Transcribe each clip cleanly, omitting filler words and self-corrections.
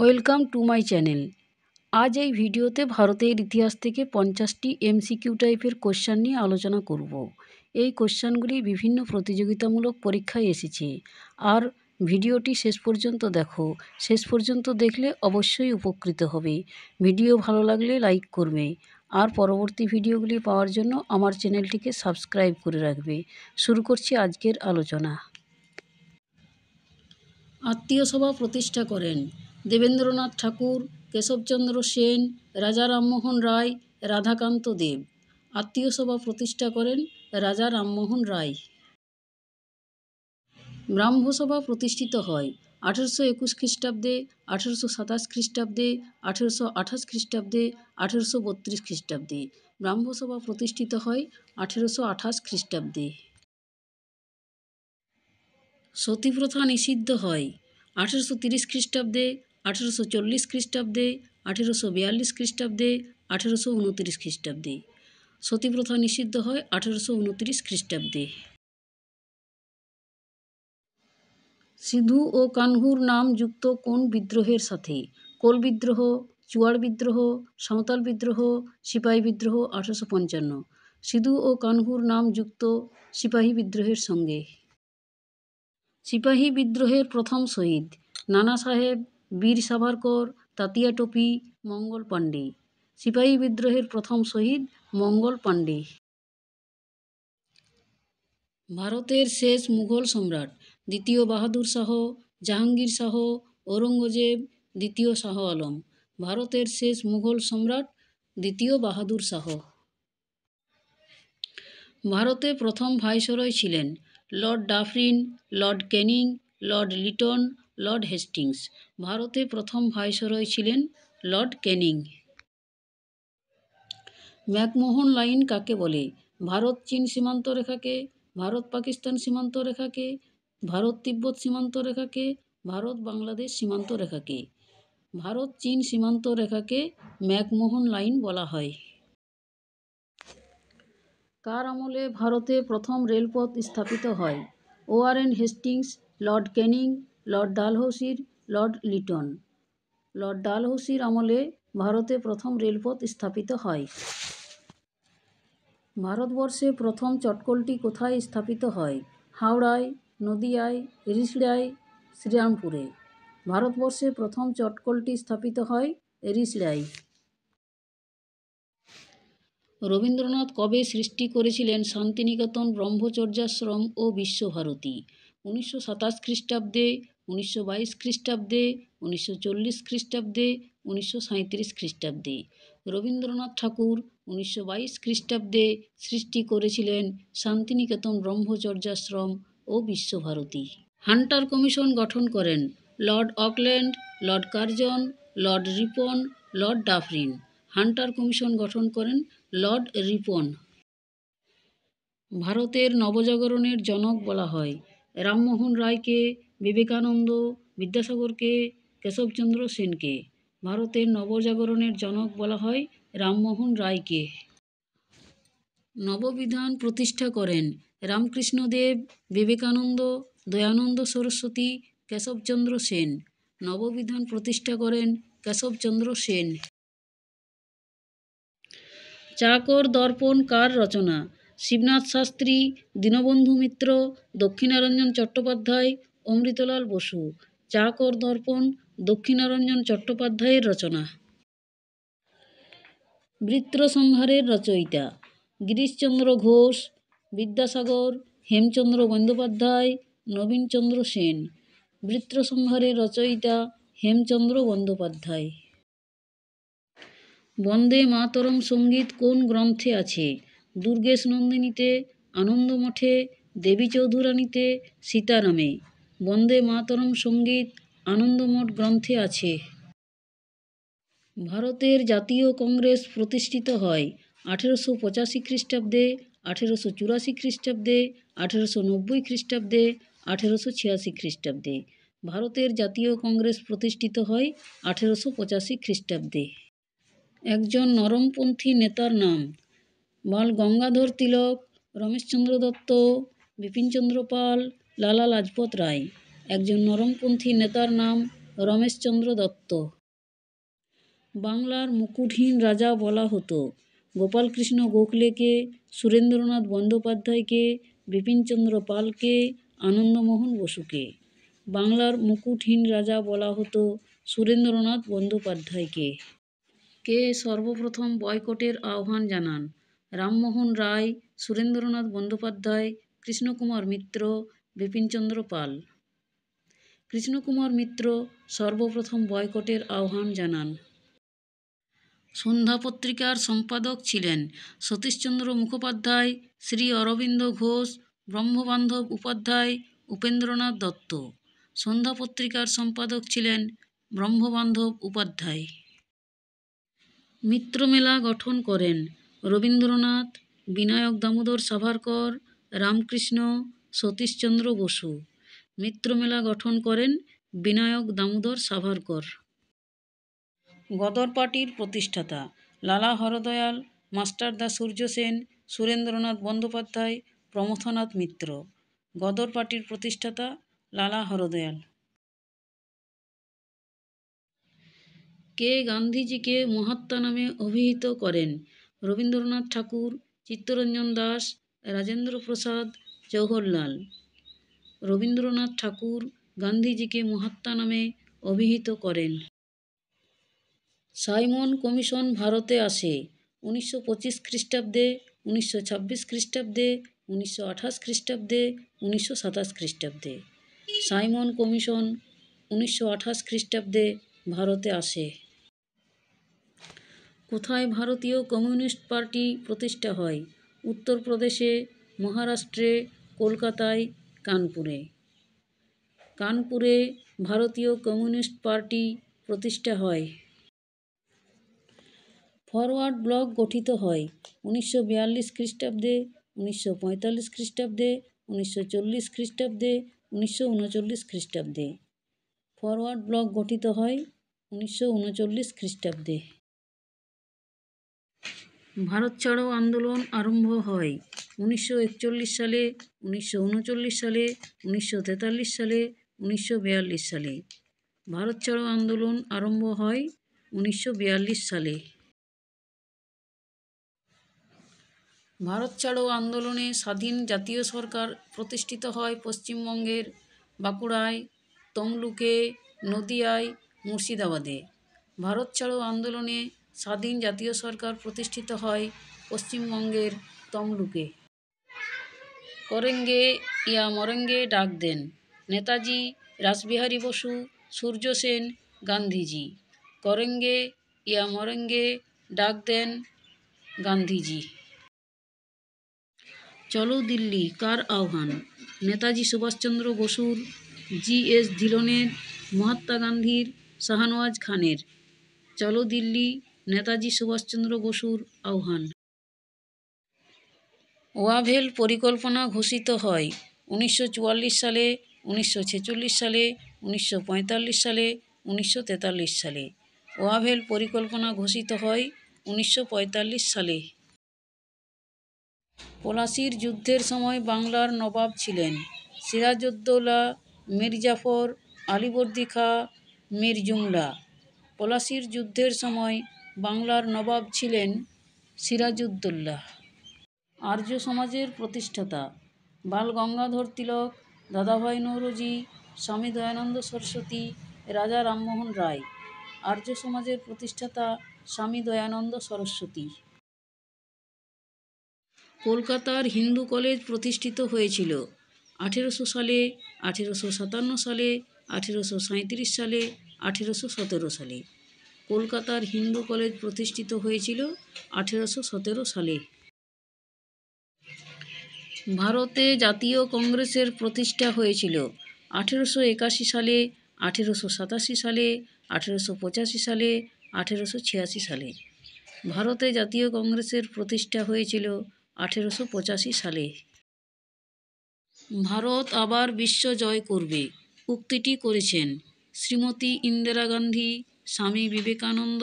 Welcome to my channel. আজ এই ভিডিওতে ভারতের ইতিহাস থেকে 50টি এমসিকিউ টাইপের কোশ্চেন নিয়ে আলোচনা করব। এই কোশ্চেনগুলি বিভিন্ন প্রতিযোগিতামূলক পরীক্ষায় এসেছে। আর ভিডিওটি শেষ পর্যন্ত দেখো। শেষ পর্যন্ত দেখলে অবশ্যই উপকৃত হবে। ভিডিও ভালো লাগলে লাইক করবে। আর পরবর্তী ভিডিওগুলি পাওয়ার জন্য আমার চ্যানেলটিকে সাবস্ক্রাইব করে রাখবে। শুরু করছি আজকের আলোচনা। আত্মীয় সভা প্রতিষ্ঠা করেন দেবেন্দ্রনাথ ঠাকুর, কেশবচন্দ্র সেন, রাজা রামমোহন রায়, রাধাকান্ত দেব। আত্মীয় সভা প্রতিষ্ঠা করেন রাজা রামমোহন রায়। ব্রাহ্মসভা প্রতিষ্ঠিত হয় 1821 খ্রিস্টাব্দে, 1827 খ্রিস্টাব্দে, 1828 খ্রিস্টাব্দে, 1832 খ্রিস্টাব্দে। ব্রাহ্মসভা প্রতিষ্ঠিত হয় 1828 খ্রিস্টাব্দে। সতীপ্রথা নিষিদ্ধ হয় 1830 খ্রিস্টাব্দে, 1840 খ্রিস্টাব্দে, 1842 খ্রিস্টাব্দে, 1829 খ্রিস্টাব্দে। সতীপ্রথা নিষিদ্ধ হয় 1829 খ্রিস্টাব্দে। সিধু ও কানহুর নাম যুক্ত কোন বিদ্রোহের সাথে? কোল বিদ্রোহ, চুয়াড় বিদ্রোহ, সাঁওতাল বিদ্রোহ, সিপাহী বিদ্রোহ 1855। সিধু ও কানহুর নাম যুক্ত সিপাহী বিদ্রোহের সঙ্গে। সিপাহী বিদ্রোহের প্রথম শহীদ নানা সাহেব, বীর সাভারকর, তাতিয়া টোপি, মঙ্গল পাণ্ডে। সিপাহী বিদ্রোহের প্রথম শহীদ মঙ্গল পাণ্ডে। ভারতের শেষ মুঘল সম্রাট দ্বিতীয় বাহাদুর শাহ, জাহাঙ্গীর শাহ, ঔরঙ্গজেব, দ্বিতীয় শাহ আলম। ভারতের শেষ মুঘল সম্রাট দ্বিতীয় বাহাদুর শাহ। ভারতে প্রথম ভাইসরয় ছিলেন Lord Dufferin, Lord Canning, Lord Lytton, Lord Hastings. ভারতে প্রথম ভাইসরয় ছিলেন লর্ড ক্যানিং। ম্যাকমোহন লাইন কাকে বলে? ভারত চীন সীমান্ত রেখাকে, ভারত পাকিস্তান সীমান্ত রেখাকে, ভারত তিব্বত সীমান্ত রেখাকে, ভারত বাংলাদেশ সীমান্ত রেখাকে। ভারত চীন সীমান্ত রেখাকে ম্যাকমোহন লাইন বলা হয়। কার আমলে ভারতে প্রথম রেলপথ স্থাপিত হয়? Warren Hastings, Lord Canning, Lord ডালহৌসির, লর্ড লিটন। লর্ড ডালহৌসির আমলে ভারতে প্রথম রেলপথ স্থাপিত হয়। ভারতবর্ষে প্রথম চটকলটি কোথায় স্থাপিত হয়? হাওড়ায়, নদিয়ায়, রিষড়ায়, শ্রীরামপুরে। ভারতবর্ষে প্রথম চটকলটি স্থাপিত হয় রিষড়ায়। রবীন্দ্রনাথ কবে সৃষ্টি করেছিলেন শান্তিনিকেতন ব্রহ্মচর্যাশ্রম ও বিশ্বভারতী? 1927 খ্রিস্টাব্দে, 1922 খ্রিস্টাব্দে, 1940 খ্রিস্টাব্দে, 1937 খ্রিস্টাব্দে। রবীন্দ্রনাথ ঠাকুর 1922 খ্রিস্টাব্দে সৃষ্টি করেছিলেন শান্তিনিকেতন ব্রহ্মচর্যাশ্রম ও বিশ্বভারতী। হান্টার কমিশন গঠন করেন Lord Auckland, Lord Curzon, Lord Ripon, Lord Dufferin. Hunter commission গঠন করেন লর্ড রিপন। ভারতের নবজাগরণের জনক বলা হয় রামমোহন রায়কে, বিবেকানন্দ, বিদ্যাসাগরকে, কেশবচন্দ্র সেনকে। ভারতের নবজাগরণের জনক বলা হয় রামমোহন রায়কে। নববিধান প্রতিষ্ঠা করেন রামকৃষ্ণদেব, বিবেকানন্দ, দয়ানন্দ সরস্বতী, কেশবচন্দ্র সেন। নববিধান প্রতিষ্ঠা করেন কেশবচন্দ্র সেন। চাকর দর্পণ কার রচনা? শিবনাথ শাস্ত্রী, দীনবন্ধু মিত্র, দক্ষিণারঞ্জন চট্টোপাধ্যায়, অমৃতলাল বসু। চাকর দর্পণ দক্ষিণারঞ্জন চট্টোপাধ্যায়ের রচনা। বৃত্রসংহারের রচয়িতা গিরিশচন্দ্র ঘোষ, বিদ্যাসাগর, হেমচন্দ্র বন্দ্যোপাধ্যায়, নবীনচন্দ্র সেন। বৃত্রসংহারের রচয়িতা হেমচন্দ্র বন্দ্যোপাধ্যায়। বন্দে মাতরম সঙ্গীত কোন গ্রন্থে আছে? দুর্গেশ নন্দিনীতে, আনন্দমঠে, দেবী চৌধুরানীতে, সীতারামে। বন্দে মাতরম সঙ্গীত আনন্দমঠ গ্রন্থে আছে। ভারতের জাতীয় কংগ্রেস প্রতিষ্ঠিত হয় 1885 খ্রিস্টাব্দে, 1884 খ্রিস্টাব্দে, 1890 খ্রিস্টাব্দে, 1886 খ্রিস্টাব্দে। ভারতের জাতীয় কংগ্রেস প্রতিষ্ঠিত হয় 1885 খ্রিস্টাব্দে। একজন নরমপন্থী নেতার নাম? বাল গঙ্গাধর তিলক, রমেশচন্দ্র দত্ত, বিপিনচন্দ্র পাল, লালা লাজপত রায়। একজন নরমপন্থী নেতার নাম রমেশচন্দ্র দত্ত। বাংলার মুকুটহীন রাজা বলা হতো গোপালকৃষ্ণ গোখলেকে, সুরেন্দ্রনাথ বন্দ্যোপাধ্যায়কে, বিপিনচন্দ্র পালকে, আনন্দমোহন বসুকে। বাংলার মুকুটহীন রাজা বলা হতো সুরেন্দ্রনাথ বন্দ্যোপাধ্যায়কে। কে সর্বপ্রথম বয়কটের আহ্বান জানান? রামমোহন রায়, সুরেন্দ্রনাথ বন্দ্যোপাধ্যায়, কৃষ্ণকুমার মিত্র, বিপিনচন্দ্র পাল। কৃষ্ণকুমার মিত্র সর্বপ্রথম বয়কটের আহ্বান জানান। সন্ধ্যা পত্রিকার সম্পাদক ছিলেন সতীশচন্দ্র মুখোপাধ্যায়, শ্রী অরবিন্দ ঘোষ, ব্রহ্মবান্ধব উপাধ্যায়, উপেন্দ্রনাথ দত্ত। সন্ধ্যা পত্রিকার সম্পাদক ছিলেন ব্রহ্মবান্ধব উপাধ্যায়। মিত্রমেলা গঠন করেন রবীন্দ্রনাথ, বিনায়ক দামোদর সাভারকর, রামকৃষ্ণ, সতীশচন্দ্র বসু। মিত্রমেলা গঠন করেন বিনায়ক দামোদর সাভারকর। গদর পার্টির প্রতিষ্ঠাতা লালা হরদয়াল, মাস্টারদা সূর্য সেন, সুরেন্দ্রনাথ বন্দ্যোপাধ্যায়, প্রমথনাথ মিত্র। গদর পার্টির প্রতিষ্ঠাতা লালা হরদয়াল। কে গান্ধীজিকে মহাত্মা নামে অভিহিত করেন? রবীন্দ্রনাথ ঠাকুর, চিত্তরঞ্জন দাস, রাজেন্দ্র প্রসাদ, জওহরলাল। রবীন্দ্রনাথ ঠাকুর গান্ধীজিকে মহাত্মা নামে অভিহিত করেন। সাইমন কমিশন ভারতে আসে 1925 খ্রিস্টাব্দে, 1926 খ্রিস্টাব্দে, 1928 খ্রিস্টাব্দে, 1927 খ্রিস্টাব্দে। সাইমন কমিশন 1928 খ্রিস্টাব্দে ভারতে আসে। কোথায় ভারতীয় কমিউনিস্ট পার্টি প্রতিষ্ঠা হয়? উত্তরপ্রদেশে, মহারাষ্ট্রে, কলকাতায়, কানপুরে। কানপুরে ভারতীয় কমিউনিস্ট পার্টি প্রতিষ্ঠা হয়। ফরওয়ার্ড ব্লক গঠিত হয় 1942 খ্রিস্টাব্দে, 1945 খ্রিস্টাব্দে, 1940 খ্রিস্টাব্দে, 1939 খ্রিস্টাব্দে। ফরওয়ার্ড ব্লক গঠিত হয় 1939 খ্রিস্টাব্দে। ভারত ছাড়ো আন্দোলন আরম্ভ হয় 1941 সালে, 1939 সালে, 1943 সালে, 1942 সালে। ভারত ছাড়ো আন্দোলন আরম্ভ হয় 1942 সালে। ভারত ছাড়ো আন্দোলনে স্বাধীন জাতীয় সরকার প্রতিষ্ঠিত হয় পশ্চিমবঙ্গের বাঁকুড়ায়, তমলুকে, নদিয়ায়, মুর্শিদাবাদে। ভারত ছাড়ো আন্দোলনে স্বাধীন জাতীয় সরকার প্রতিষ্ঠিত হয় পশ্চিমবঙ্গের তমলুকে। করেঙ্গে ইয়া মরেঙ্গে ডাক দেন নেতাজি, রাসবিহারী বসু, সূর্য সেন, গান্ধীজি। করেঙ্গে ইয়া মরেঙ্গে ডাক দেন গান্ধীজি। চলো দিল্লি কার আহ্বান? নেতাজি সুভাষচন্দ্র বসুর, জি.এস. ধিলনের, মহাত্মা গান্ধীর, শাহনওয়াজ খানের। চলো দিল্লি নেতাজি সুভাষচন্দ্র বসুর আহ্বান। ওয়াভেল পরিকল্পনা ঘোষিত হয় 1944 সালে, 1946 সালে, 1945 সালে, 1943 সালে। ওয়াভেল পরিকল্পনা ঘোষিত হয় 1945 সালে। পলাশির যুদ্ধের সময় বাংলার নবাব ছিলেন সিরাজউদ্দৌলা, মীর জাফর, আলীবর্দী খাঁ, মীর জুমলা। পলাশির যুদ্ধের সময় বাংলার নবাব ছিলেন সিরাজউদ্দৌলা। আর্য সমাজের প্রতিষ্ঠাতা বাল গঙ্গাধর তিলক, দাদাভাই নৌরোজি, স্বামী দয়ানন্দ সরস্বতী, রাজা রামমোহন রায়। আর্য সমাজের প্রতিষ্ঠাতা স্বামী দয়ানন্দ সরস্বতী। কলকাতার হিন্দু কলেজ প্রতিষ্ঠিত হয়েছিল 1800 সালে, 1857 সালে, 1837 সালে, 1817 সালে। কলকাতার হিন্দু কলেজ প্রতিষ্ঠিত হয়েছিল 1817 সালে। ভারতে জাতীয় কংগ্রেসের প্রতিষ্ঠা হয়েছিল 1881 সালে, 1887 সালে, 1885 সালে, 1886 সালে। ভারতে জাতীয় কংগ্রেসের প্রতিষ্ঠা হয়েছিল 1885 সালে। ভারত আবার বিশ্ব জয় করবে উক্তিটি করেছেন শ্রীমতী ইন্দিরা গান্ধী, স্বামী বিবেকানন্দ,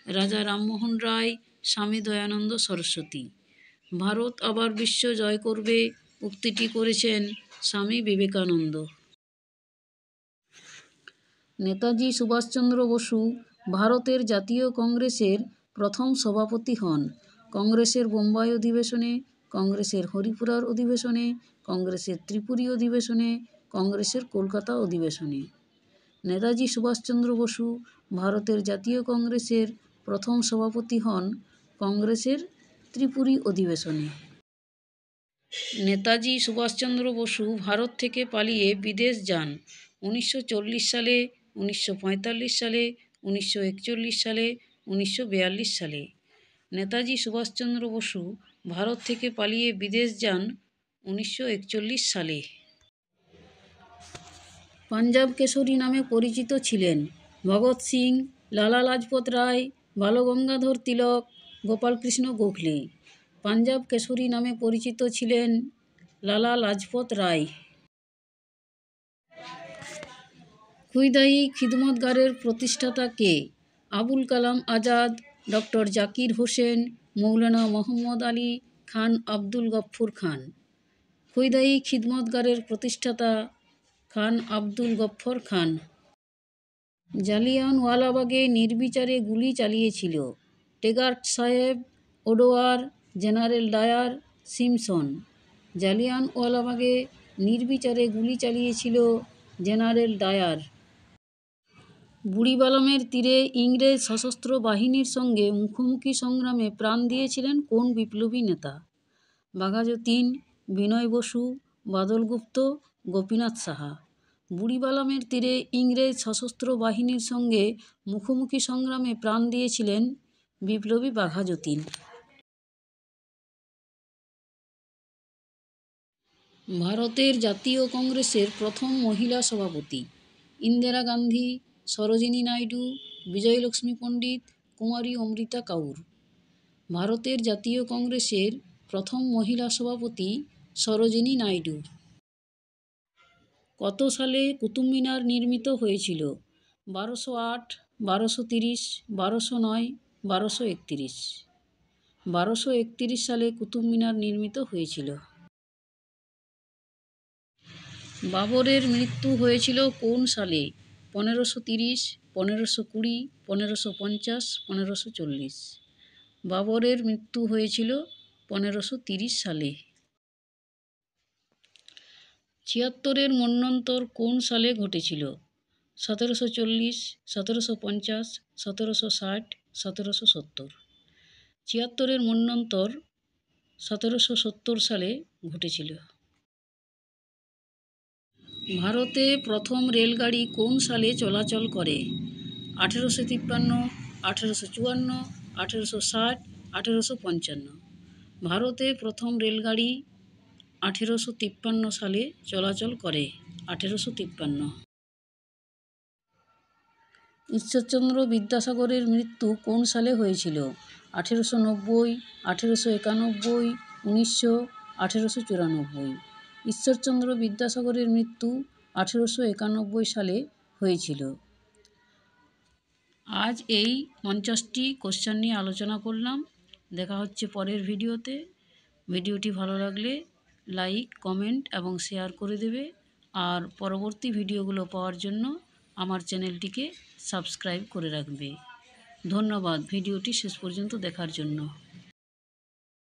রাজা রামমোহন রায়, স্বামী দয়ানন্দ সরস্বতী। ভারত আবার বিশ্ব জয় করবে উক্তিটি করেছেন স্বামী বিবেকানন্দ। নেতাজি সুভাষচন্দ্র বসু ভারতের জাতীয় কংগ্রেসের প্রথম সভাপতি হন। কংগ্রেসের বোম্বাই অধিবেশনে, কংগ্রেসের হরিপুরার অধিবেশনে, কংগ্রেসের ত্রিপুরী অধিবেশনে, কংগ্রেসের কলকাতা অধিবেশনে। নেতাজি সুভাষচন্দ্র বসু ভারতের জাতীয় কংগ্রেসের প্রথম সভাপতি হন কংগ্রেসের ত্রিপুরী অধিবেশনে। নেতাজি সুভাষচন্দ্র বসু ভারত থেকে পালিয়ে বিদেশ যান 1940 সালে, 1945 সালে, 1941 সালে, 1942 সালে। নেতাজি সুভাষচন্দ্র বসু ভারত থেকে পালিয়ে বিদেশ যান 1941 সালে। পাঞ্জাব কেশরী নামে পরিচিত ছিলেন ভগৎ সিং, লালা লাজপত রায়, বালগঙ্গাধর তিলক, গোপালকৃষ্ণ গোখলে। পাঞ্জাব কেশরী নামে পরিচিত ছিলেন লালা লাজপত রায়। খুইদাই খিদমতগারের প্রতিষ্ঠাতা কে? আবুল কালাম আজাদ, ডক্টর জাকির হোসেন, মৌলানা মোহাম্মদ আলী খান, আব্দুল গফ্ফর খান। খুইদাই খিদমতগারের প্রতিষ্ঠাতা খান আব্দুল গফ্ফর খান। জালিয়ানওয়ালাবাগে নির্বিচারে গুলি চালিয়েছিল টেগার্ট সাহেব, ওডোয়ার, জেনারেল ডায়ার, সিমসন। জালিয়ানওয়ালাবাগে নির্বিচারে গুলি চালিয়েছিল জেনারেল ডায়ার। বুড়িবালামের তীরে ইংরেজ সশস্ত্র বাহিনীর সঙ্গে মুখোমুখি সংগ্রামে প্রাণ দিয়েছিলেন কোন বিপ্লবী নেতা? বাঘাযতীন, বিনয় বসু, বাদল গুপ্ত, গোপীনাথ সাহা। বুড়িবালামের তীরে ইংরেজ সশস্ত্র বাহিনীর সঙ্গে মুখোমুখি সংগ্রামে প্রাণ দিয়েছিলেন বিপ্লবী বাঘাযতীন। ভারতের জাতীয় কংগ্রেসের প্রথম মহিলা সভাপতি? ইন্দিরা গান্ধী, সরোজিনী নাইডু, বিজয়লক্ষ্মী পণ্ডিত, কুমারী অমৃতা কাউর। ভারতের জাতীয় কংগ্রেসের প্রথম মহিলা সভাপতি সরোজিনী নাইডু। কত সালে কুতুব মিনার নির্মিত হয়েছিল? 1208, 1230, 1209, 1231। 1231 সালে কুতুব মিনার নির্মিত হয়েছিল। বাবরের মৃত্যু হয়েছিল কোন সালে? 1530, 1520, 1550, 1540। বাবরের মৃত্যু হয়েছিল 1530 সালে। 76-এর মন্বন্তর কোন সালে ঘটেছিল? 1740, 1750, 1760, 1770। 76-এর মন্বন্তর 1770 সালে ঘটেছিল। ভারতে প্রথম রেলগাড়ি কোন সালে চলাচল করে? 1853, 1854, 1860, 1855। ভারতে প্রথম রেলগাড়ি 1853 সালে চলাচল করে। 1853। ঈশ্বরচন্দ্র বিদ্যাসাগরের মৃত্যু কোন সালে হয়েছিল? 1890, 1891, 1900, 1894। ঈশ্বরচন্দ্র বিদ্যাসাগরের মৃত্যু 1891 সালে হয়েছিল। আজ এই 50টি কোশ্চেন নিয়ে আলোচনা করলাম। দেখা হচ্ছে পরের ভিডিওতে। ভিডিওটি ভালো লাগলে লাইক, কমেন্ট এবং শেয়ার করে দেবে। আর পরবর্তী ভিডিওগুলো পাওয়ার জন্য আমার চ্যানেলটিকে সাবস্ক্রাইব করে রাখবে। ধন্যবাদ ভিডিওটি শেষ পর্যন্ত দেখার জন্য।